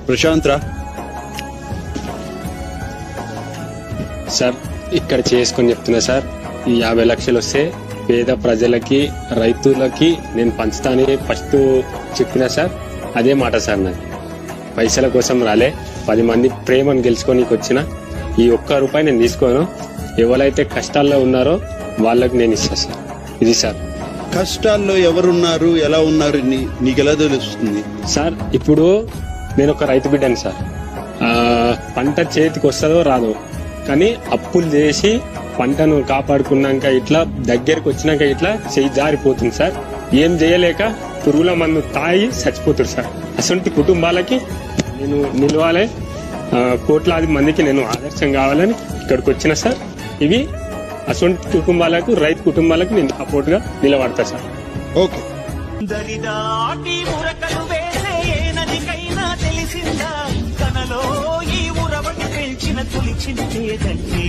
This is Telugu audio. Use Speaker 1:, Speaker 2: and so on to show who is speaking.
Speaker 1: ప్రశాంత్ రా.
Speaker 2: సార్ ఇక్కడ చేసుకొని చెప్తున్నా సార్, ఈ 50 లక్షలు వస్తే పేద ప్రజలకి రైతులకి నేను పంచుతానని ఫస్ట్ చెప్పినా సార్. అదే మాట సార్, నాకు పైసల కోసం రాలే, 10 మంది ప్రేమను గెలుచుకోనికి వచ్చిన. ఈ ₹1 నేను తీసుకోను. ఎవరైతే కష్టాల్లో ఉన్నారో వాళ్ళకి నేను ఇస్తా సార్. ఇది సార్.
Speaker 1: కష్టాల్లో ఎవరున్నారు, ఎలా ఉన్నారు నీకెలా తెలుస్తుంది?
Speaker 2: సార్ ఇప్పుడు నేను ఒక రైతు బిడ్డను సార్. పంట చేతికి వస్తుందో రాదో, కానీ అప్పులు చేసి పంటను కాపాడుకున్నాక ఇట్లా దగ్గరకు వచ్చినాక ఇట్లా చెయ్యి జారిపోతుంది సార్. ఏం చేయలేక పురుగుల మందు తాగి చచ్చిపోతుంది సార్. అసలు కుటుంబాలకి నేను నిలవాలి, కోట్లాది మందికి నేను ఆదర్శం కావాలని ఇక్కడికి వచ్చిన సార్. ఇవి అసలు కుటుంబాలకు, రైతు కుటుంబాలకు నేను సపోర్ట్ గా నిలబడతా సార్.
Speaker 1: ఓకే.
Speaker 3: దరిదాటి ఉరకలు వేసే ఏ నదికైనా తెలిసిందా, తనలో ఈ ఉరవటి పెంచిన తొలిచిందేదండి.